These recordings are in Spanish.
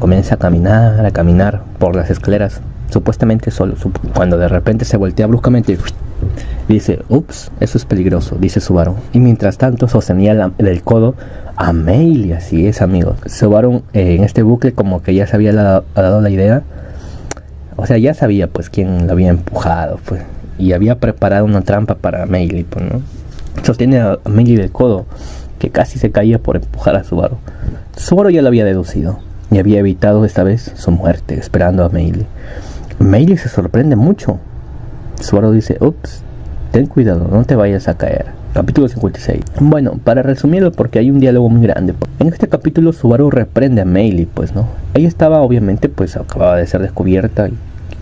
comienza a caminar por las escaleras, supuestamente solo, cuando de repente se voltea bruscamente y dice, ups, eso es peligroso, dice Subaru. Y mientras tanto sostenía del codo a Meili, así es, amigos. Subaru en este bucle como que ya se había dado la idea, o sea, ya sabía pues quién lo había empujado, pues, y había preparado una trampa para Meili, pues, ¿no? Sostiene a Meili del codo, que casi se caía por empujar a Subaru. Subaru ya lo había deducido y había evitado esta vez su muerte, esperando a Meili. Meili se sorprende mucho. Subaru dice, ups, ten cuidado, no te vayas a caer. Capítulo 56. Bueno, para resumirlo, porque hay un diálogo muy grande. En este capítulo Subaru reprende a Meili, pues, ¿no? Ella estaba, obviamente, pues, acababa de ser descubierta y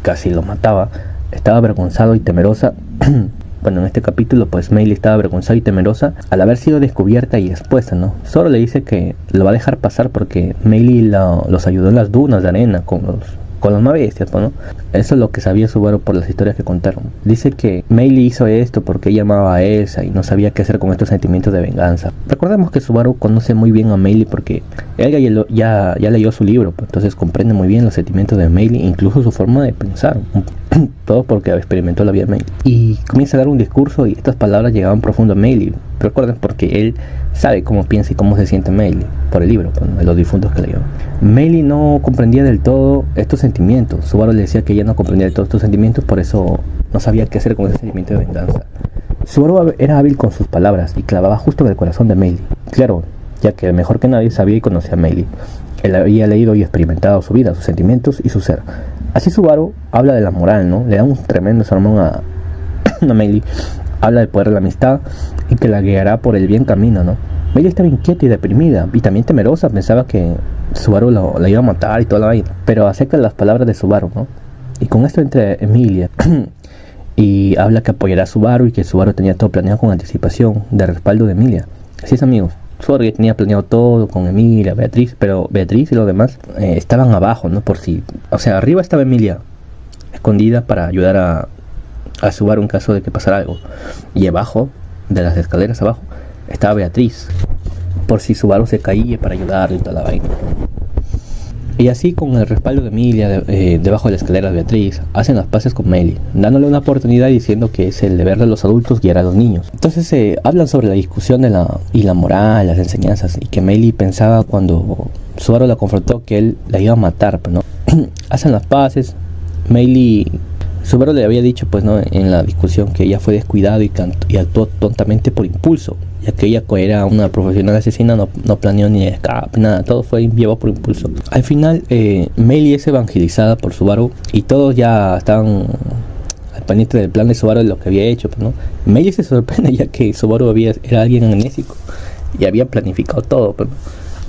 casi lo mataba. Estaba avergonzada y temerosa. Bueno, en este capítulo, pues, Meili estaba avergonzada y temerosa al haber sido descubierta y expuesta, ¿no? Solo le dice que lo va a dejar pasar porque Meili los ayudó en las dunas de arena con las más bestias, ¿no? Eso es lo que sabía Subaru por las historias que contaron. Dice que Meili hizo esto porque ella amaba a Elsa y no sabía qué hacer con estos sentimientos de venganza. Recordemos que Subaru conoce muy bien a Meili porque ella ya leyó su libro, pues, entonces comprende muy bien los sentimientos de Meili, incluso su forma de pensar. Todo porque experimentó la vida de Meili. Y comienza a dar un discurso y estas palabras llegaban profundo a Meili. Recuerden, porque él sabe cómo piensa y cómo se siente Meili por el libro, pues, de los difuntos que leyó. Meili no comprendía del todo estos sentimientos. Subaru le decía que ella no comprendía de todos estos sentimientos, por eso no sabía qué hacer con ese sentimiento de venganza. Subaru era hábil con sus palabras y clavaba justo en el corazón de Meili. Claro, ya que mejor que nadie sabía y conocía a Meili. Él había leído y experimentado su vida, sus sentimientos y su ser. Así Subaru habla de la moral, ¿no? Le da un tremendo sermón a Meili. Habla del poder de la amistad y que la guiará por el bien camino, ¿no? Meili estaba inquieta y deprimida y también temerosa. Pensaba que Subaru la iba a matar y toda la vaina. Pero acepta las palabras de Subaru, ¿no? Y con esto entra Emilia y habla que apoyará a Subaru y que Subaru tenía todo planeado con anticipación de respaldo de Emilia. Así es, amigos. Subaru ya tenía planeado todo con Emilia, Beatriz, pero Beatriz y los demás estaban abajo, ¿no? Por si, o sea, arriba estaba Emilia escondida para ayudar a Subaru en caso de que pasara algo, y abajo, de las escaleras abajo, estaba Beatriz por si Subaru se caía, para ayudarle y toda la vaina. Y así, con el respaldo de Emilia debajo de la escalera de Beatriz, hacen las paces con Meili, dándole una oportunidad y diciendo que es el deber de los adultos guiar a los niños. Entonces hablan sobre la discusión de la moral, las enseñanzas, y que Meili pensaba cuando Subaru la confrontó que él la iba a matar, pues, ¿no? Hacen las paces. Subaru le había dicho, pues, ¿no?, en la discusión, que ella fue descuidada y actuó tontamente por impulso, ya que ella era una profesional asesina, no planeó ni escape, nada, todo fue llevado por impulso. Al final, Meili es evangelizada por Subaru y todos ya estaban al pendiente del plan de Subaru, de lo que había hecho, pues, ¿no? Meili se sorprende, ya que Subaru era alguien amnésico y había planificado todo, pues, ¿no?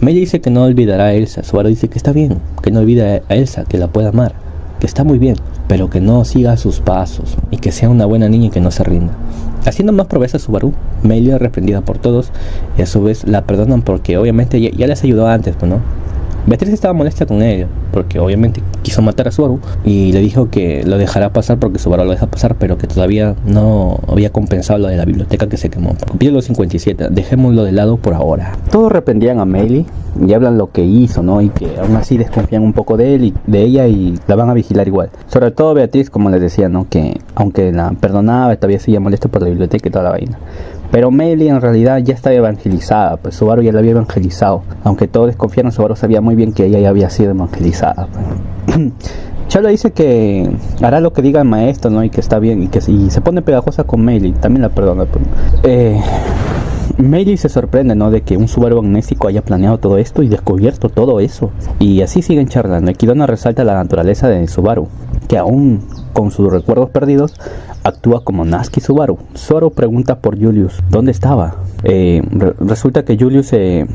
Meili dice que no olvidará a Elsa. Subaru dice que está bien, que no olvide a Elsa, que la pueda amar, que está muy bien, pero que no siga sus pasos y que sea una buena niña y que no se rinda. Haciendo más proezas Subaru, Meili es reprendida por todos y a su vez la perdonan porque obviamente ya les ayudó antes, pues, ¿no? Beatriz estaba molesta con ella porque obviamente quiso matar a Subaru y le dijo que lo dejará pasar porque Subaru lo deja pasar, pero que todavía no había compensado lo de la biblioteca que se quemó. Capítulo 57. Dejémoslo de lado por ahora. Todos reprendían a Meili y hablan lo que hizo, ¿no? Y que aún así desconfían un poco de él y de ella y la van a vigilar igual. Sobre todo Beatriz, como les decía, ¿no? Que aunque la perdonaba, todavía seguía molesta por la biblioteca y toda la vaina. Pero Meili en realidad ya estaba evangelizada, pues Subaru ya la había evangelizado. Aunque todos desconfiaron, Subaru sabía muy bien que ella ya había sido evangelizada, pues. Chalo dice que hará lo que diga el maestro, ¿no? Y que está bien, y se pone pegajosa con Meili, también la perdona, pues. Meili se sorprende, ¿no?, de que un Subaru amnésico haya planeado todo esto y descubierto todo eso. Y así siguen charlando. Y Kidona resalta la naturaleza de Subaru, que aún con sus recuerdos perdidos actúa como Natsuki Subaru. Subaru pregunta por Julius, ¿dónde estaba? Resulta que Julius se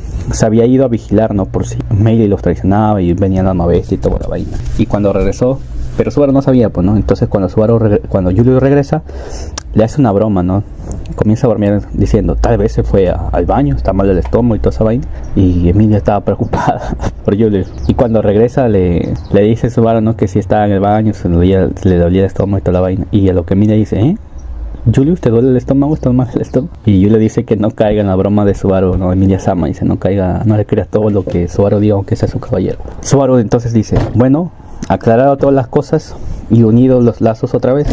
había ido a vigilar, ¿no?, por si Meili los traicionaba y venía la bestia y toda la vaina. Y cuando regresó, pero Subaru no sabía, pues, ¿no? Entonces cuando Julius regresa, le hace una broma, ¿no? Comienza a dormir diciendo, tal vez se fue al baño, está mal del estómago y toda esa vaina. Y Emilia estaba preocupada por Julius. Y cuando regresa le dice Subaru, ¿no?, que si estaba en el baño, le dolía el estómago y toda la vaina. Y a lo que Emilia dice, Julius, ¿te duele el estómago? ¿Estás mal el estómago? Y Julius le dice que no caiga en la broma de Subaru, ¿no? Emilia-sama dice, no caiga, no le creas todo lo que Subaru diga, aunque sea su caballero. Subaru entonces dice, bueno, aclarado todas las cosas y unidos los lazos otra vez,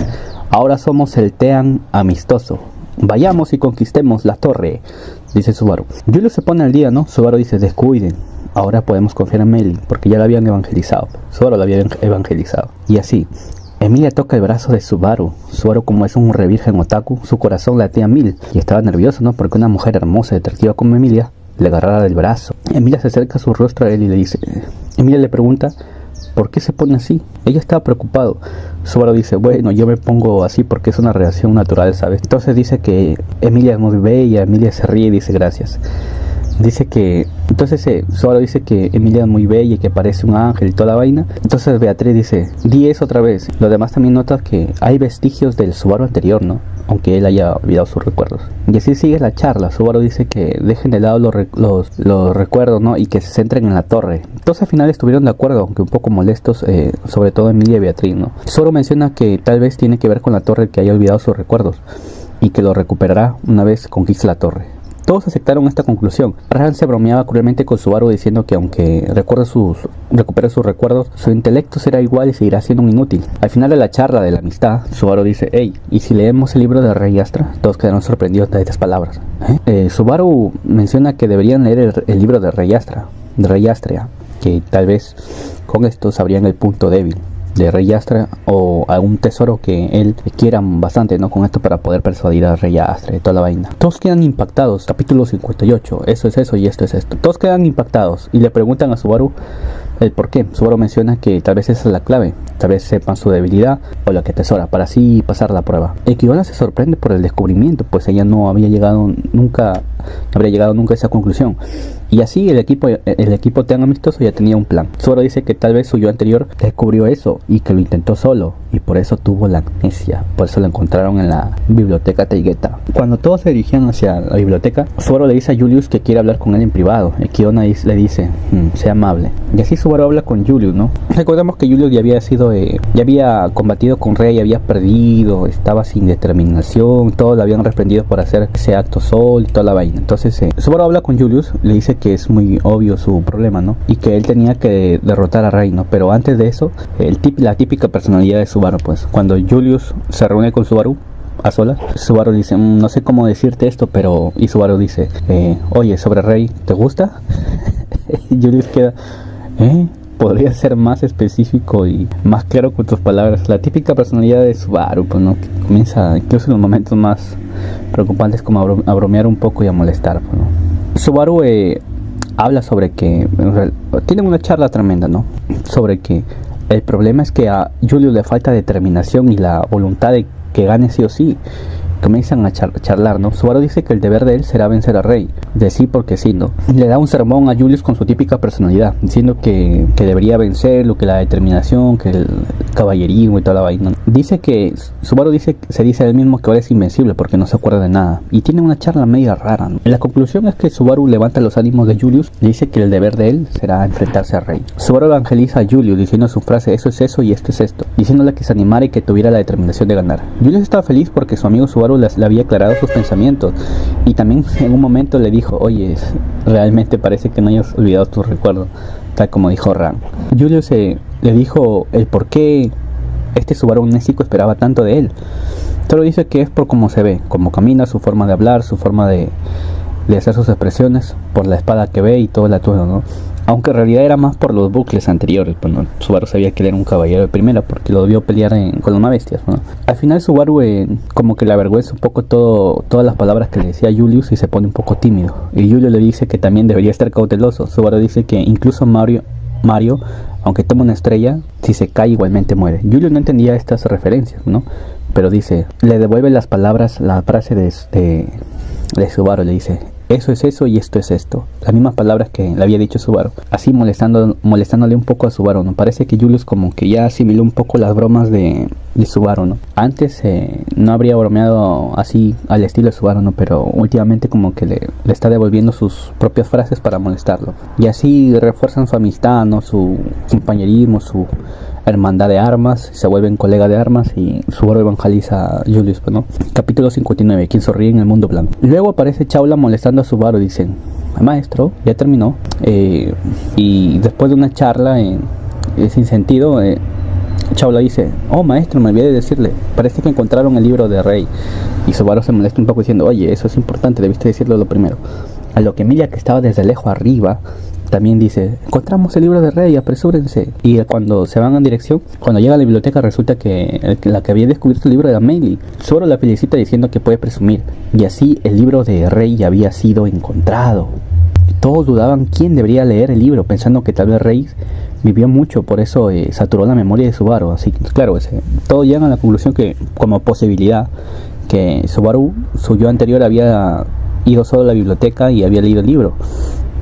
ahora somos el Team amistoso. Vayamos y conquistemos la torre, dice Subaru. Julius se pone al día, ¿no? Subaru dice, descuiden. Ahora podemos confiar en Meilin, porque ya la habían evangelizado. Subaru la había evangelizado. Y así, Emilia toca el brazo de Subaru. Subaru, como es un revirgen otaku, su corazón latía a mil. Y estaba nervioso, ¿no? Porque una mujer hermosa y atractiva como Emilia le agarrara del brazo. Emilia se acerca su rostro a él y le dice... Emilia le pregunta, ¿por qué se pone así? Ella estaba preocupado. Subaru dice, bueno, yo me pongo así porque es una reacción natural, ¿sabes? Entonces dice que Emilia es muy bella. Emilia se ríe y dice, gracias. Dice que, entonces Subaru dice que Emilia es muy bella y que parece un ángel y toda la vaina. Entonces Beatriz dice, di eso otra vez. Los demás también notan que hay vestigios del Subaru anterior, ¿no? Aunque él haya olvidado sus recuerdos. Y así sigue la charla. Subaru dice que dejen de lado los recuerdos, ¿no? Y que se centren en la torre. Entonces al final estuvieron de acuerdo, aunque un poco molestos, sobre todo Emilia y Beatriz, ¿no? Subaru menciona que tal vez tiene que ver con la torre, que haya olvidado sus recuerdos y que lo recuperará una vez conquiste la torre. Todos aceptaron esta conclusión. Ran se bromeaba cruelmente con Subaru diciendo que aunque recupere sus recuerdos, su intelecto será igual y seguirá siendo un inútil. Al final de la charla de la amistad, Subaru dice, hey, ¿y si leemos el libro de Rey Astra? Todos quedaron sorprendidos de estas palabras. Subaru menciona que deberían leer el libro de Rey Astrea, que tal vez con esto sabrían el punto débil de Rey Astra o algún tesoro que él quiera bastante, ¿no? Con esto para poder persuadir a Rey Astra y toda la vaina. Todos quedan impactados. Capítulo 58. Eso es eso y esto es esto. Todos quedan impactados y le preguntan a Subaru el por qué. Subaru menciona que tal vez esa es la clave. Tal vez sepan su debilidad o la que atesora para así pasar la prueba. Kiona se sorprende por el descubrimiento, pues ella no habría llegado nunca a esa conclusión. Y así el equipo tan amistoso ya tenía un plan. Subaru dice que tal vez su yo anterior descubrió eso y que lo intentó solo y por eso tuvo la amnesia. Por eso lo encontraron en la biblioteca Taigeta. Cuando todos se dirigían hacia la biblioteca, Subaru le dice a Julius que quiere hablar con él en privado. Kiona le dice, sea amable. Y así Subaru habla con Julius, ¿no? Recordemos que Julius ya había combatido con Rey, había perdido, estaba sin determinación, todos lo habían reprendido por hacer ese acto solo y toda la vaina. Entonces Subaru habla con Julius, le dice que es muy obvio su problema, ¿no? Y que él tenía que derrotar a Rey, ¿no? Pero antes de eso, la típica personalidad de Subaru, pues cuando Julius se reúne con Subaru a solas, Subaru dice, no sé cómo decirte esto, pero... Y Subaru dice, oye, sobre Rey, ¿te gusta? Y Julius queda, podría ser más específico y más claro con tus palabras. La típica personalidad de Subaru, pues, ¿no? Que comienza incluso en los momentos más preocupantes como a bromear un poco y a molestar, pues, ¿no? Subaru habla sobre que tienen una charla tremenda, ¿no? Sobre que el problema es que a Julius le falta determinación y la voluntad de que gane sí o sí. Comienzan a charlar, ¿no? Subaru dice que el deber de él será vencer a Rey, de sí porque sí, ¿no? Le da un sermón a Julius con su típica personalidad, diciendo que debería vencerlo, que la determinación, que el caballerismo y toda la vaina. Subaru se dice a él mismo que ahora es invencible porque no se acuerda de nada. Y tiene una charla media rara, ¿no? La conclusión es que Subaru levanta los ánimos de Julius y dice que el deber de él será enfrentarse a Rey. Subaru evangeliza a Julius diciendo su frase, eso es eso y esto es esto, diciéndole que se animara y que tuviera la determinación de ganar. Julius estaba feliz porque su amigo Subaru le había aclarado sus pensamientos y también en un momento le dijo, oye, realmente parece que no hayas olvidado tus recuerdos, tal como dijo Ran. Julius le dijo el por qué este Subaru Nésico esperaba tanto de él. Solo dice que es por cómo se ve, cómo camina, su forma de hablar, su forma de hacer sus expresiones, por la espada que ve y todo el atuendo, ¿no? Aunque en realidad era más por los bucles anteriores, pues, ¿no? Subaru sabía que él era un caballero de primera porque lo vio pelear con los bestias, ¿no? Al final Subaru como que le avergüenza un poco todas las palabras que le decía Julius y se pone un poco tímido. Y Julius le dice que también debería estar cauteloso. Subaru dice que incluso Mario, aunque toma una estrella, si se cae igualmente muere. Julius no entendía estas referencias, ¿no? Pero dice, le devuelve las palabras, la frase de Subaru, le dice, eso es eso y esto es esto. Las mismas palabras que le había dicho Subaru. Así molestándole un poco a Subaru, ¿no? Parece que Julius como que ya asimiló un poco las bromas de Subaru, ¿no? Antes no habría bromeado así al estilo de Subaru, ¿no? Pero últimamente como que le está devolviendo sus propias frases para molestarlo. Y así refuerzan su amistad, ¿no? Su compañerismo, su hermandad de armas, se vuelven colega de armas y Subaru evangeliza a Julius, pues, ¿no? Capítulo 59, quien sonríe en el mundo blanco. Luego aparece Chaula molestando a Subaru y dicen, maestro, ya terminó. Y después de una charla sin sentido, Chaula dice, oh maestro, me olvidé de decirle, parece que encontraron el libro de Rey. Y Subaru se molesta un poco diciendo, oye, eso es importante, debiste decirlo lo primero. A lo que Emilia, que estaba desde lejos arriba, también dice, encontramos el libro de Rey, apresúrense. Y cuando se van en dirección, cuando llega a la biblioteca, resulta que la que había descubierto el libro era Meili. Subaru la felicita diciendo que puede presumir. Y así el libro de Rey ya había sido encontrado. Todos dudaban quién debería leer el libro, pensando que tal vez Rey vivió mucho, por eso saturó la memoria de Subaru. Así que, claro, todos llegan a la conclusión que, como posibilidad, que Subaru, su yo anterior, había ido solo a la biblioteca y había leído el libro.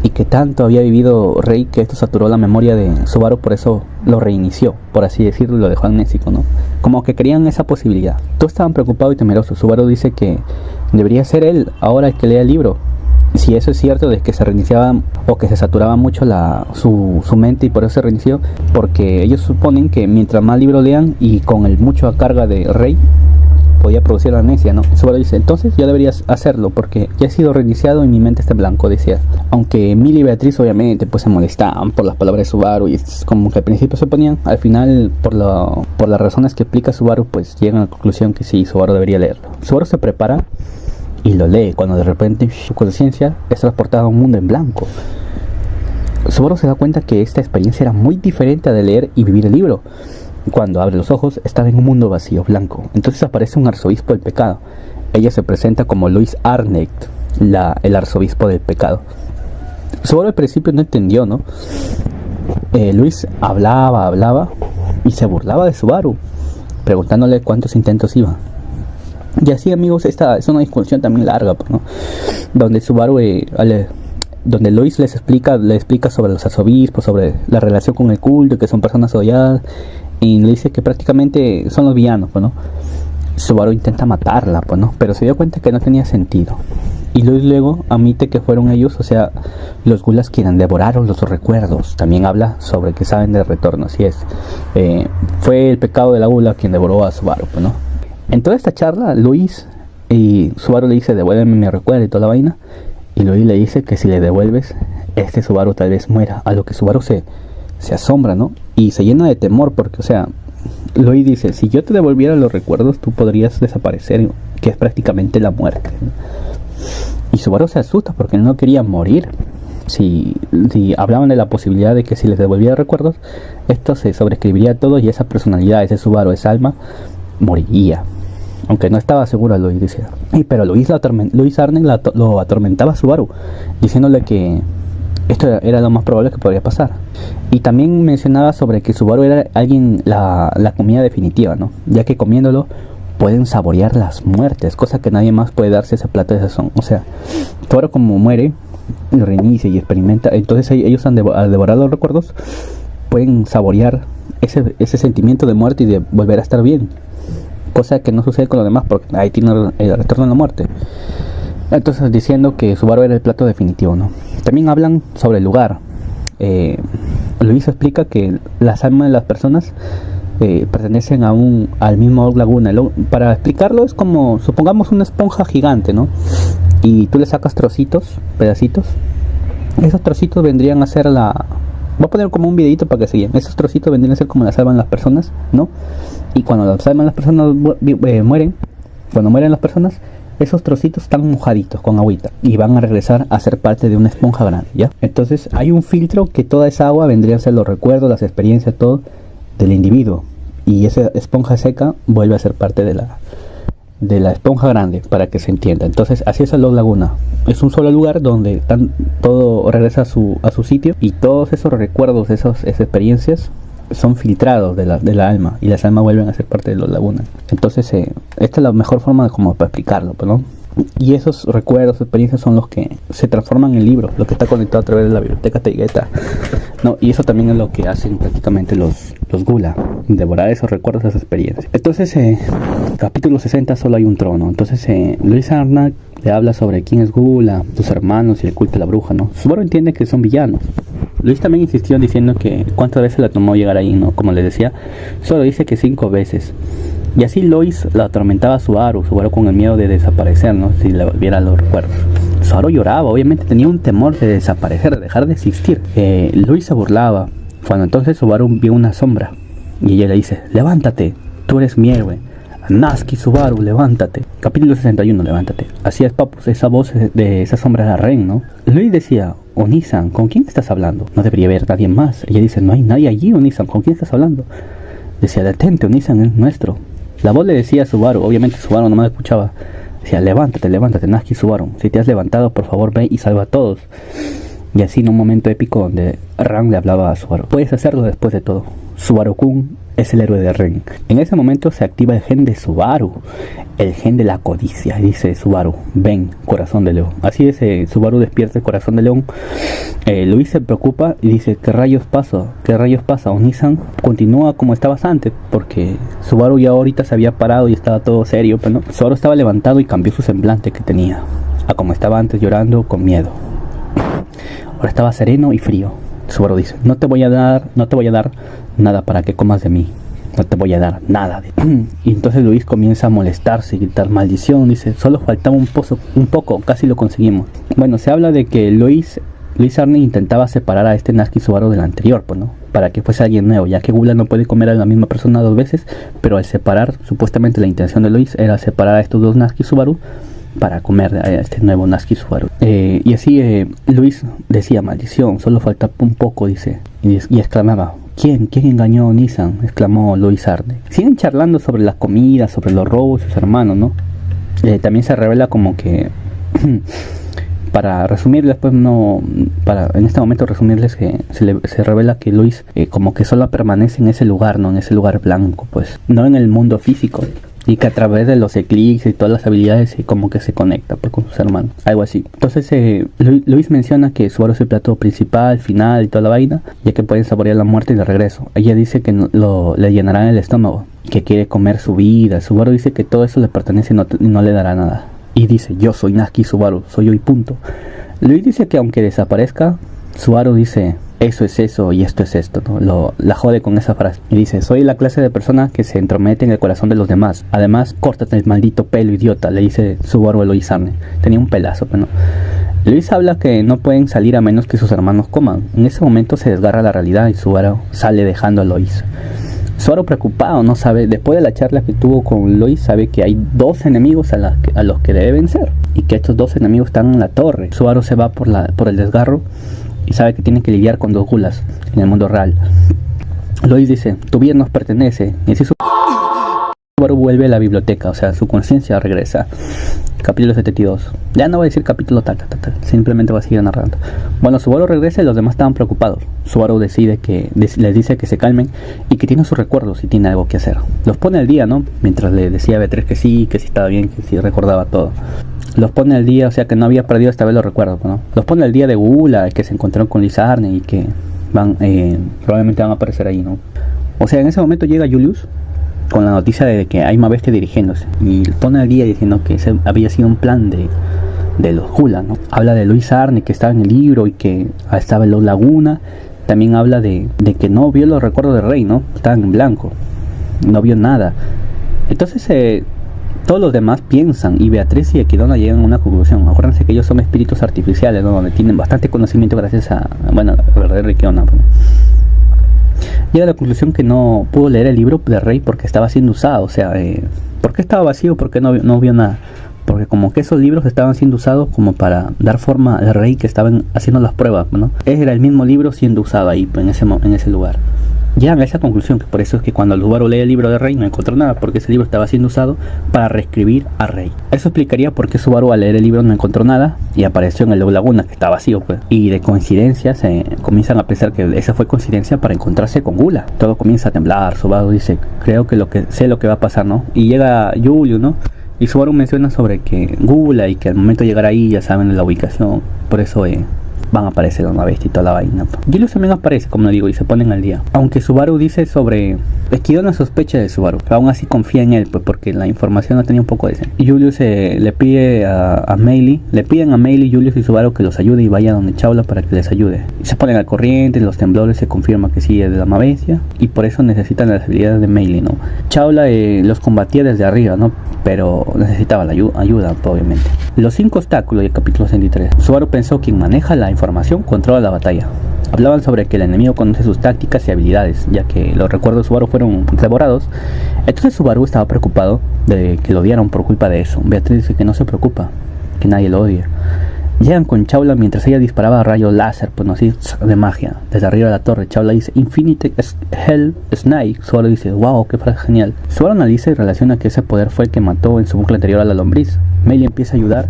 Y que tanto había vivido Rey que esto saturó la memoria de Subaru, por eso lo reinició, por así decirlo, lo dejó amnésico, ¿no? Como que querían esa posibilidad. Todos estaban preocupados y temerosos. Subaru dice que debería ser él ahora el que lea el libro. Si eso es cierto, de que se reiniciaba o que se saturaba mucho su mente y por eso se reinició, porque ellos suponen que mientras más libros lean y con el mucho a carga de Rey, podía producir la amnesia, ¿no? Subaru dice, entonces ya deberías hacerlo porque ya he sido reiniciado y mi mente está en blanco, decía. Aunque Millie y Beatriz obviamente pues se molestaban por las palabras de Subaru y como que al principio se oponían, al final por las razones que explica Subaru pues llegan a la conclusión que sí, Subaru debería leerlo. Subaru se prepara y lo lee cuando de repente su conciencia es transportada a un mundo en blanco. Subaru se da cuenta que esta experiencia era muy diferente a de leer y vivir el libro. Cuando abre los ojos, estaba en un mundo vacío, blanco. Entonces aparece un arzobispo del pecado. Ella se presenta como Louis Arnett, el arzobispo del pecado. Subaru al principio no entendió, ¿no? Luis hablaba y se burlaba de Subaru, preguntándole cuántos intentos iban. Y así, amigos, esta es una discusión también larga, pues, ¿no? Donde Subaru, donde Lois le explica sobre los arzobispos, sobre la relación con el culto, que son personas odiadas, y le dice que prácticamente son los villanos, pues, ¿no? Subaru intenta matarla, pues, ¿no? Pero se dio cuenta que no tenía sentido. Y Lois luego admite que fueron ellos, o sea, los gulas quienes devoraron los recuerdos. También habla sobre que saben del retorno, así es. Fue el pecado de la gula quien devoró a Subaru, pues, ¿no? En toda esta charla, Luis y Subaru le dice, devuélveme mi recuerdo y toda la vaina. Y Luis le dice que si le devuelves, este Subaru tal vez muera. A lo que Subaru se asombra, ¿no? Y se llena de temor porque, o sea, Luis dice, si yo te devolviera los recuerdos, tú podrías desaparecer, que es prácticamente la muerte. Y Subaru se asusta porque él no quería morir. Si hablaban de la posibilidad de que si les devolviera recuerdos, esto se sobreescribiría todo y esa personalidad, ese Subaru, esa alma, moriría. Aunque no estaba seguro, Luis decía. Pero Luis Arnett lo atormentaba a Subaru, diciéndole que esto era lo más probable que podría pasar. Y también mencionaba sobre que Subaru era la comida definitiva, ¿no? Ya que comiéndolo pueden saborear las muertes, cosa que nadie más puede darse ese plato de sazón. O sea, Subaru como muere, reinicia y experimenta, entonces ellos al devorar los recuerdos pueden saborear ese sentimiento de muerte y de volver a estar bien. Cosa que no sucede con los demás porque ahí tiene el retorno a la muerte. Entonces diciendo que Subaru era el plato definitivo, ¿no? También hablan sobre el lugar. Luis explica que las almas de las personas pertenecen al mismo laguna. Para explicarlo es como, supongamos una esponja gigante, ¿no? Y tú le sacas pedacitos. Esos trocitos vendrían a ser voy a poner como un videito para que se vean. Esos trocitos vendrían a ser como las almas de las personas, ¿no? Y cuando las almas de las personas mueren, cuando mueren las personas, esos trocitos están mojaditos con agüita y van a regresar a ser parte de una esponja grande, ¿ya? Entonces hay un filtro que toda esa agua vendría a ser los recuerdos, las experiencias, todo del individuo. Y esa esponja seca vuelve a ser parte de la esponja grande, para que se entienda. Entonces así es Log Laguna. Es un solo lugar donde todo regresa a su sitio y todos esos recuerdos, esas experiencias son filtrados de la alma y las almas vuelven a ser parte de Log Laguna. Entonces esta es la mejor forma como para explicarlo, ¿no? Y esos recuerdos, experiencias son los que se transforman en libros, lo que está conectado a través de la biblioteca Taigueta, ¿no? Y eso también es lo que hacen prácticamente los Gula, devorar esos recuerdos, esas experiencias. Entonces, capítulo 60, solo hay un trono. Entonces, Luis Arnett le habla sobre quién es Gula, sus hermanos y el culto de la bruja, ¿no? Subaru entiende que son villanos, Luis también insistió diciendo que cuántas veces la tomó llegar ahí, ¿no? Como les decía, solo dice que 5 veces. Y así Lois la atormentaba a Subaru con el miedo de desaparecer, ¿no? Si le volviera los recuerdos. Subaru lloraba, obviamente tenía un temor de desaparecer, de dejar de existir. Lois se burlaba, cuando entonces Subaru vio una sombra. Y ella le dice, levántate, tú eres mi héroe. Natsuki Subaru, levántate. Capítulo 61, levántate. Así es, papus, esa voz de esa sombra era Ren, ¿no? Lois decía, Onisan, ¿con quién estás hablando? No debería haber nadie más. Ella dice, no hay nadie allí, Onisan, ¿con quién estás hablando? Decía, detente, Onisan es nuestro. La voz le decía a Subaru, obviamente Subaru no me escuchaba. Decía, levántate, Natsuki Subaru. Si te has levantado, por favor ve y salva a todos. Y así en un momento épico donde Ran le hablaba a Subaru. Puedes hacerlo después de todo. Subaru-kun es el héroe de Ren. En ese momento se activa el gen de Subaru, el gen de la codicia. Dice Subaru, ven, corazón de león. Así es, Subaru despierta el corazón de león. Luis se preocupa y dice, ¿qué rayos pasa? Onisan continúa como estabas antes, porque Subaru ya ahorita se había parado y estaba todo serio, pero no. Subaru estaba levantado y cambió su semblante que tenía a como estaba antes, llorando con miedo. Ahora estaba sereno y frío. Subaru dice, no te voy a dar nada para que comas de mí. No te voy a dar nada de ti. Y entonces Luis comienza a molestarse y gritar maldición. Dice, solo faltaba un poco, casi lo conseguimos. Bueno, se habla de que Luis Arne intentaba separar a este Natsuki Subaru del anterior, pues, ¿no? Para que fuese alguien nuevo, ya que Gula no puede comer a la misma persona 2 veces. Pero al separar, supuestamente la intención de Luis era separar a estos 2 Natsuki Subaru para comer a este nuevo Natsuki Subaru. Y así Luis decía, maldición, solo falta un poco, dice. Y exclamaba, ¿Quién engañó a Nissan? Exclamó Luis Arne. Siguen charlando sobre la comida, sobre los robos de sus hermanos, ¿no? También se revela como que para resumirles, pues en este momento resumirles que se revela que Luis como que solo permanece en ese lugar, ¿no? En ese lugar blanco, pues, no en el mundo físico. Y que a través de los eclipses y todas las habilidades como que se conecta pues, con sus hermanos, algo así. Entonces Luis menciona que Subaru es el plato principal, final y toda la vaina, ya que pueden saborear la muerte y el regreso. Ella dice que le llenarán el estómago, que quiere comer su vida. Subaru dice que todo eso le pertenece y no le dará nada. Y dice, yo soy Natsuki Subaru, soy yo y punto. Luis dice que aunque desaparezca, Subaru dice, eso es eso y esto es esto, ¿no? La jode con esa frase. Y dice, soy la clase de persona que se entromete en el corazón de los demás. Además, córtate el maldito pelo, idiota, le dice Subaru a Luis Arne. Tenía un pelazo, pero no. Luis habla que no pueden salir a menos que sus hermanos coman. En ese momento se desgarra la realidad y Subaru sale dejando a Luis. Subaru preocupado, no sabe, después de la charla que tuvo con Luis, sabe que hay 2 enemigos a los que debe vencer. Y que estos 2 enemigos están en la torre. Subaru se va por el desgarro y sabe que tiene que lidiar con 2 gulas en el mundo real. Luis dice, tu vida nos pertenece. Y así Subaru vuelve a la biblioteca, o sea, su conciencia regresa. Capítulo 72. Ya no voy a decir capítulo tal, simplemente voy a seguir narrando. Bueno, Subaru regresa y los demás estaban preocupados. Subaru les dice que se calmen y que tiene sus recuerdos y tiene algo que hacer. Los pone al día, ¿no? Mientras le decía a Beatriz que sí estaba bien, que sí recordaba todo. Los pone al día, o sea que no había perdido esta vez los recuerdos, ¿no? Los pone al día de Gula, que se encontraron con Luis Arne y que probablemente van a aparecer ahí, ¿no? O sea, en ese momento llega Julius con la noticia de que hay más bestia dirigiéndose y pone al día diciendo que ese había sido un plan de los Gula, ¿no? Habla de Luis Arne que estaba en el libro y que estaba en la laguna. También habla de que no vio los recuerdos del rey, ¿no? Estaban en blanco, no vio nada. Entonces todos los demás piensan y Beatriz y Equidona llegan a una conclusión. Acuérdense que ellos son espíritus artificiales, ¿no? Donde tienen bastante conocimiento gracias a la verdadera Equidona, ¿no? Llega a la conclusión que no pudo leer el libro del rey porque estaba siendo usado. O sea, ¿por qué estaba vacío? ¿Por qué no vio nada? Porque como que esos libros estaban siendo usados como para dar forma al rey que estaban haciendo las pruebas, ¿no? Era el mismo libro siendo usado ahí, en ese lugar. Llegan a esa conclusión, que por eso es que cuando Subaru lee el libro de Rey no encontró nada, porque ese libro estaba siendo usado para reescribir a Rey. Eso explicaría por qué Subaru al leer el libro no encontró nada y apareció en el Lobo Laguna, que está vacío, pues. Y de coincidencia se comienzan a pensar que esa fue coincidencia para encontrarse con Gula. Todo comienza a temblar. Subaru dice, creo que sé lo que va a pasar, ¿no? Y llega Julio, ¿no? Y Subaru menciona sobre que Gula y que al momento de llegar ahí ya saben la ubicación. Por eso van a aparecer los Mavestia y toda la vaina. Julius también aparece, como digo, y se ponen al día. Aunque Subaru dice sobre... Equidona sospecha de Subaru, pero aún así confía en él, pues porque la información no tenía un poco de ese. Julius le pide a Meili, le piden a Meili, Julius y Subaru que los ayude y vaya donde Chaula para que les ayude. Y se ponen al corriente, los temblores se confirma que sí es de la Mavestia y por eso necesitan las habilidades de Meili, ¿no? Chaula los combatía desde arriba, ¿no? Pero necesitaba la ayuda, obviamente. Los 5 obstáculos del capítulo 63. Subaru pensó que quien maneja la información controla la batalla. Hablaban sobre que el enemigo conoce sus tácticas y habilidades, ya que los recuerdos de Subaru fueron devorados. Entonces Subaru estaba preocupado de que lo odiaran por culpa de eso. Beatriz dice que no se preocupa, que nadie lo odia. Llegan con Chaula mientras ella disparaba rayos láser, pues no así, de magia, desde arriba de la torre. Chaula dice Infinite Hell Snake. Subaru dice wow, qué frase genial. Subaru analiza y relaciona que ese poder fue el que mató en su bucle anterior a la lombriz. Meili empieza a ayudar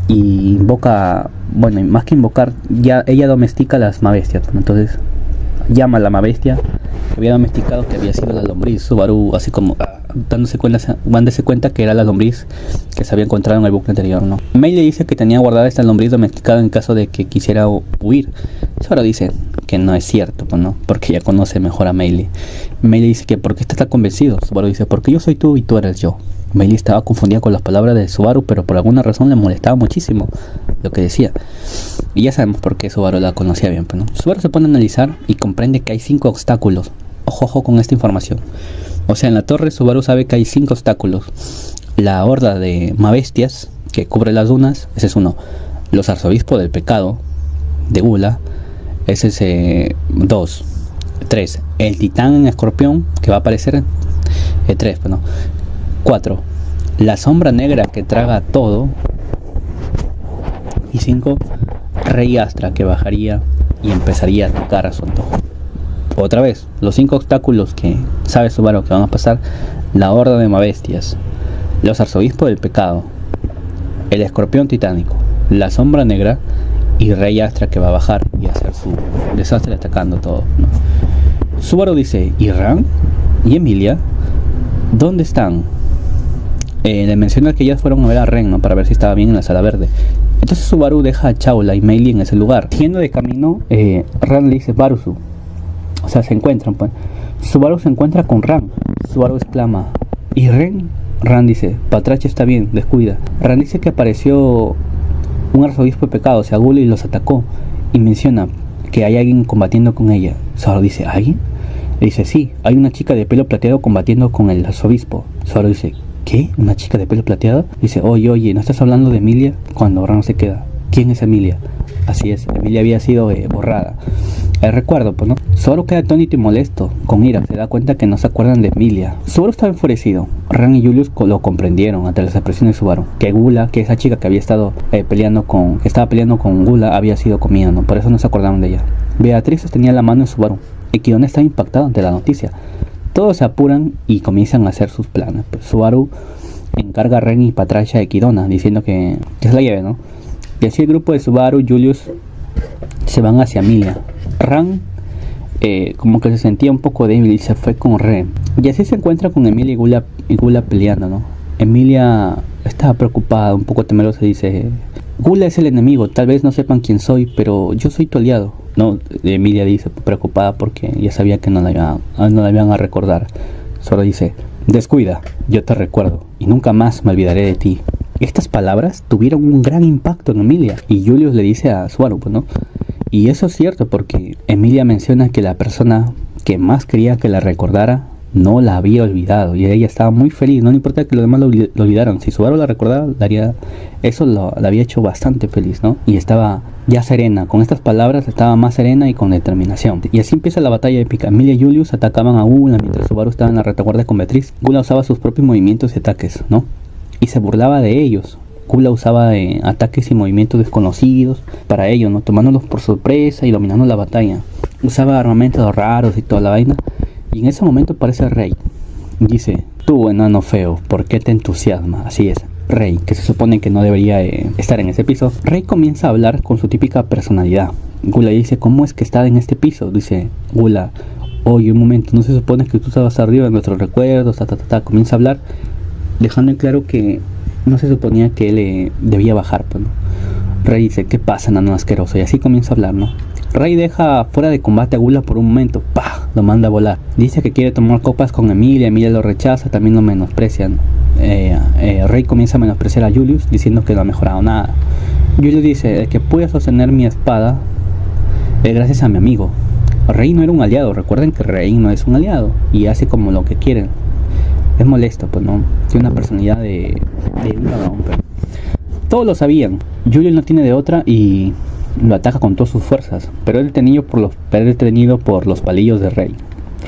y invoca, bueno, más que invocar, ya ella domestica las Mavestias, pues, entonces llama a la Mavestia que había domesticado, que había sido la lombriz. Subaru así como dándose cuenta que era la lombriz que se había encontrado en el bucle anterior, ¿no? Meili le dice que tenía guardada esta lombriz domesticada en caso de que quisiera huir. Subaru dice que no es cierto, pues, ¿no? Porque ya conoce mejor a Meili. Meili dice que ¿por qué está tan convencido? Subaru dice porque yo soy tú y tú eres yo. Meili estaba confundida con las palabras de Subaru, pero por alguna razón le molestaba muchísimo lo que decía. Y ya sabemos por qué Subaru la conocía bien, pues, ¿no? Subaru se pone a analizar y comprende que hay 5 obstáculos. Ojo con esta información. O sea, en la torre Subaru sabe que hay 5 obstáculos. La horda de Mavestias que cubre las dunas, ese es uno. Los arzobispos del pecado de Gula, ese es 2. 3. El titán en escorpión que va a aparecer, 3, pues, ¿no? 4. La sombra negra que traga todo. Y 5. Rey Astra que bajaría y empezaría a atacar a su antojo. Otra vez, los 5 obstáculos que sabe Subaru que van a pasar: la horda de Mavestias, los arzobispos del pecado, el escorpión titánico, la sombra negra y Rey Astra que va a bajar y hacer su desastre atacando todo, ¿no? Subaru dice, ¿y Ran? ¿Y Emilia? ¿Dónde están? Le menciona que ellas fueron a ver a Ren, ¿no? Para ver si estaba bien en la sala verde. Entonces Subaru deja a Chaula y Meili en ese lugar. Yendo de camino, Ran le dice Barusu. O sea, se encuentran, pues. Subaru se encuentra con Ran. Subaru exclama, ¿y Ren? Ran dice, Patrache está bien, descuida. Ran dice que apareció un arzobispo de pecado, o sea, Gula, y los atacó. Y menciona que hay alguien combatiendo con ella. Subaru dice, ¿alguien? Le dice, sí, hay una chica de pelo plateado combatiendo con el arzobispo. Subaru dice, ¿qué? ¿Una chica de pelo plateado? Dice, oye, ¿no estás hablando de Emilia? Cuando Ran se queda, ¿quién es Emilia? Así es, Emilia había sido borrada. El recuerdo, pues, ¿no? Subaru queda atónito y molesto, con ira, se da cuenta que no se acuerdan de Emilia. Subaru estaba enfurecido. Ran y Julius lo comprendieron ante las expresiones de Subaru. Que Gula, que esa chica que había estado que estaba peleando con Gula, había sido comida, ¿no? Por eso no se acordaron de ella. Beatriz sostenía la mano de Subaru. Equidona estaba impactado ante la noticia. Todos se apuran y comienzan a hacer sus planes. Pues Subaru encarga a Ren y Patracia a Equidona, diciendo que se la lleve, ¿no? Y así el grupo de Subaru y Julius se van hacia Emilia. Ran como que se sentía un poco débil y se fue con Ren. Y así se encuentra con Emilia y Gula peleando, ¿no? Emilia estaba preocupada, un poco temerosa, dice, Gula es el enemigo, tal vez no sepan quién soy, pero yo soy tu aliado. No, Emilia dice, preocupada porque ya sabía que no la iban a recordar. Solo dice, descuida, yo te recuerdo y nunca más me olvidaré de ti. Estas palabras tuvieron un gran impacto en Emilia. Y Julius le dice a Subaru, pues, ¿no? Y eso es cierto porque Emilia menciona que la persona que más quería que la recordara no la había olvidado. Y ella estaba muy feliz, no le importa que los demás lo olvidaron. Si Subaru la recordaba, eso la había hecho bastante feliz, ¿no? Y estaba ya serena. Con estas palabras estaba más serena y con determinación. Y así empieza la batalla épica. Emilia y Julius atacaban a Gula mientras Subaru estaba en la retaguardia con Beatriz. Gula usaba sus propios movimientos y ataques, ¿no? Y se burlaba de ellos. Gula usaba ataques y movimientos desconocidos para ellos, ¿no? Tomándolos por sorpresa y dominando la batalla. Usaba armamentos raros y toda la vaina. Y en ese momento aparece Rey. Dice, tú enano feo, ¿por qué te entusiasma? Así es, Rey, que se supone que no debería estar en ese piso. Rey comienza a hablar con su típica personalidad. Gula dice, ¿cómo es que está en este piso? Dice Gula, oye, un momento, ¿no se supone que tú estabas arriba de nuestros recuerdos? Comienza a hablar, dejando en claro que no se suponía que él debía bajar, pues, ¿no? Rey dice, ¿qué pasa, nano asqueroso? Y así comienza a hablar, ¿no? Rey deja fuera de combate a Gula por un momento, ¡pah! Lo manda a volar. Dice que quiere tomar copas con Emilia, Emilia lo rechaza, también lo menosprecia, ¿no? Rey comienza a menospreciar a Julius diciendo que no ha mejorado nada. Julius dice, el que pude sostener mi espada es gracias a mi amigo. Rey no era un aliado, recuerden que Rey no es un aliado y hace como lo que quieren. Es molesto, pues no, tiene una personalidad de un vagabundo, pero todos lo sabían. Julius no tiene de otra y lo ataca con todas sus fuerzas, pero él tenido por los palillos de Rey.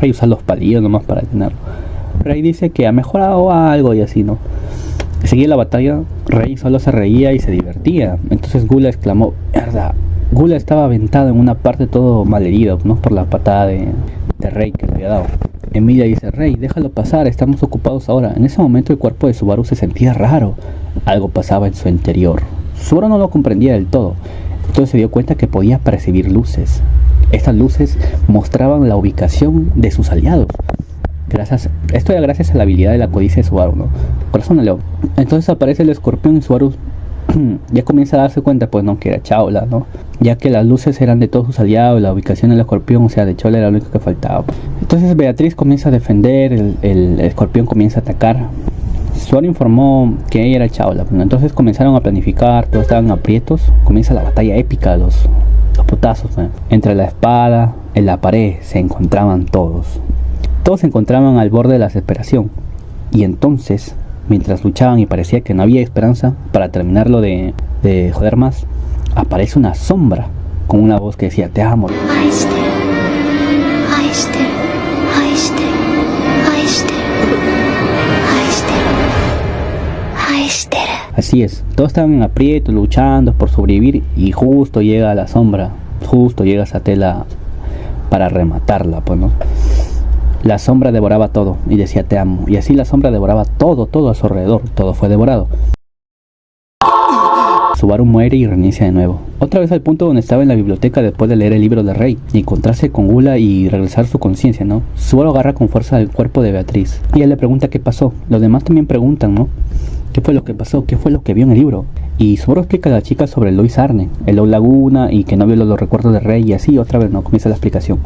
Rey usa los palillos nomás para detenerlo. Rey dice que ha mejorado algo y así, ¿no? Seguía la batalla, Rey solo se reía y se divertía. Entonces Gula exclamó, ¡mierda! Gula estaba aventado en una parte todo malherido, ¿no? Por la patada de Rey que le había dado. Emilia dice, Rey, déjalo pasar, estamos ocupados ahora. En ese momento el cuerpo de Subaru se sentía raro. Algo pasaba en su interior. Subaru no lo comprendía del todo. Entonces se dio cuenta que podía percibir luces. Estas luces mostraban la ubicación de sus aliados. Esto era gracias a la habilidad de la codicia de Subaru, ¿no? Corazón de león. Entonces aparece el escorpión y Subaru ya comienza a darse cuenta, pues no, que era Chaula, ¿no? Ya que las luces eran de todos sus aliados, la ubicación del escorpión, o sea, de Chaula era lo único que faltaba. Entonces Beatriz comienza a defender, el escorpión comienza a atacar. Subaru informó que ella era Chaula, ¿no? Entonces comenzaron a planificar, todos estaban aprietos, comienza la batalla épica, los putazos, ¿no? Entre la espada, en la pared, se encontraban todos. Todos se encontraban al borde de la desesperación. Y entonces, mientras luchaban y parecía que no había esperanza para terminarlo de joder más, aparece una sombra con una voz que decía, te amo. Así es, todos estaban en aprieto, luchando por sobrevivir y justo llega la sombra, justo llega Satela para rematarla, pues, ¿no? La sombra devoraba todo y decía te amo. Y así la sombra devoraba todo a su alrededor. Todo fue devorado. Subaru muere y reinicia de nuevo. Otra vez al punto donde estaba en la biblioteca después de leer el libro de Rey y encontrarse con Gula y regresar su conciencia, ¿no? Subaru agarra con fuerza el cuerpo de Beatriz. Y ella le pregunta qué pasó. Los demás también preguntan, ¿no? ¿Qué fue lo que pasó? ¿Qué fue lo que vio en el libro? Y Subaru explica a la chica sobre Lois Arne, el Low Laguna y que no vio los recuerdos de Rey y así otra vez no comienza la explicación.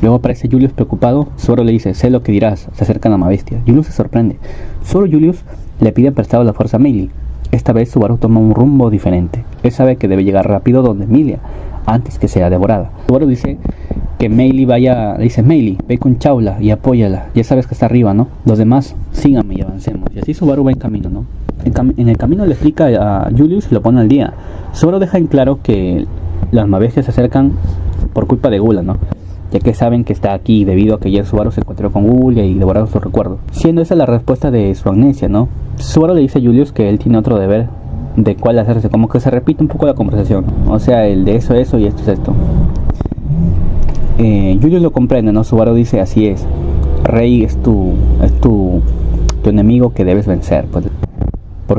Luego aparece Julius preocupado. Subaru le dice, sé lo que dirás, se acerca a la bestia. Julius se sorprende. Solo Julius le pide prestado la fuerza a Meili. Esta vez Subaru toma un rumbo diferente. Él sabe que debe llegar rápido donde Emilia, antes que sea devorada. Subaru dice que Meili le dice, Meili, ve con Chaula y apóyala. Ya sabes que está arriba, ¿no? Los demás, síganme y avancemos. Y así Subaru va en camino, ¿no? En el camino le explica a Julius y lo pone al día. Subaru deja en claro que las Mabestias se acercan por culpa de Gula, ¿no? Ya que saben que está aquí debido a que ayer Subaru se encontró con Gula y devoraron sus recuerdos. Siendo esa la respuesta de su amnesia, ¿no? Subaru le dice a Julius que él tiene otro deber de cuál hacerse, como que se repite un poco la conversación, ¿no? O sea, el de eso y esto es esto. Julius lo comprende, ¿no? Subaru dice, así es, Rey es tu enemigo que debes vencer, pues.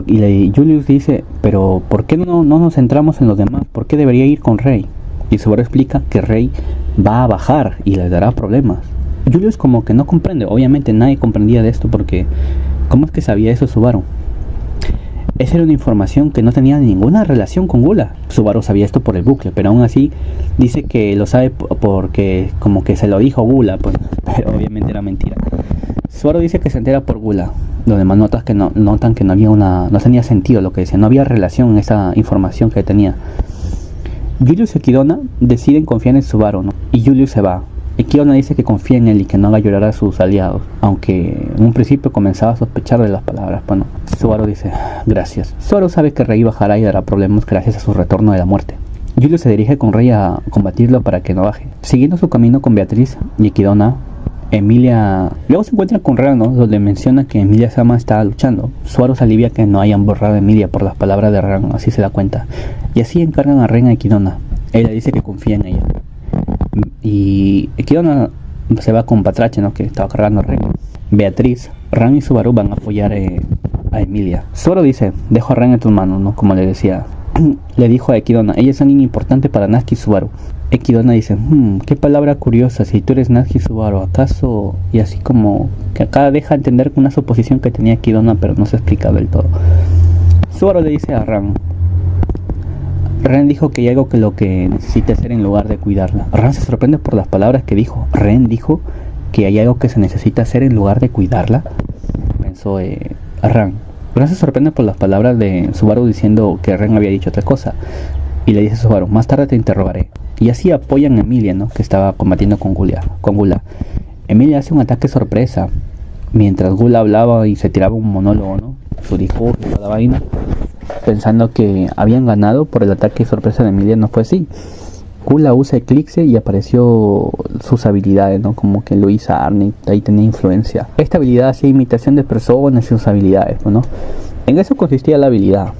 Y Julius dice, pero ¿por qué no nos centramos en los demás? ¿Por qué debería ir con Rey? Y Subaru explica que Rey va a bajar y les dará problemas. Julius como que no comprende, obviamente nadie comprendía de esto porque ¿cómo es que sabía eso Subaru? Esa era una información que no tenía ninguna relación con Gula. Subaru sabía esto por el bucle, pero aún así dice que lo sabe porque como que se lo dijo Gula, pues, pero obviamente era mentira. Subaru dice que se entera por Gula. Los demás notan que no tenía sentido lo que decía, no había relación en esa información que tenía. Julius y Ekidona deciden confiar en Subaru, ¿no? Y Julius se va. Ekidona dice que confía en él y que no haga llorar a sus aliados, aunque en un principio comenzaba a sospechar de las palabras. Bueno, Subaru dice, gracias. Subaru sabe que Rey bajará y dará problemas gracias a su retorno de la muerte. Julius se dirige con Rey a combatirlo para que no baje. Siguiendo su camino con Beatriz y Ekidona, Emilia luego se encuentra con Ran, ¿no? Donde menciona que Emilia Sama está luchando. Subaru se alivia que no hayan borrado a Emilia por las palabras de Ran, así se da cuenta. Y así encargan a Ren a Ekidona. Ella dice que confía en ella. Y Ekidona se va con Patrache, ¿no? Que estaba cargando a Ren. Beatriz, Ran y Subaru van a apoyar a Emilia. Subaru dice, dejo a Ren en tus manos, ¿no? Como le decía. Le dijo a Ekidona, ella es alguien importante para Natsuki y Subaru. Ekidona dice, qué palabra curiosa, si tú eres Natsuki y Subaru, ¿acaso? Y así como que acá deja entender una suposición que tenía Ekidona, pero no se explica del todo. Subaru le dice a Ran, Ren dijo que hay algo que lo que necesita hacer en lugar de cuidarla. Ran se sorprende por las palabras que dijo. Ren dijo que hay algo que se necesita hacer en lugar de cuidarla. Pensó Ran. Ran se sorprende por las palabras de Subaru diciendo que Ren había dicho otra cosa. Y le dice a Subaru, más tarde te interrogaré. Y así apoyan a Emilia, ¿no? Que estaba combatiendo con Gula. Emilia hace un ataque sorpresa. Mientras Gula hablaba y se tiraba un monólogo, ¿no? Su discurso, toda la vaina. Pensando que habían ganado por el ataque sorpresa de Emilia, no fue así. Gula usa Eclipse y apareció sus habilidades, ¿no? Como que Luisa Arnett ahí tenía influencia. Esta habilidad hacía imitación de personas y sus habilidades, ¿no? En eso consistía la habilidad.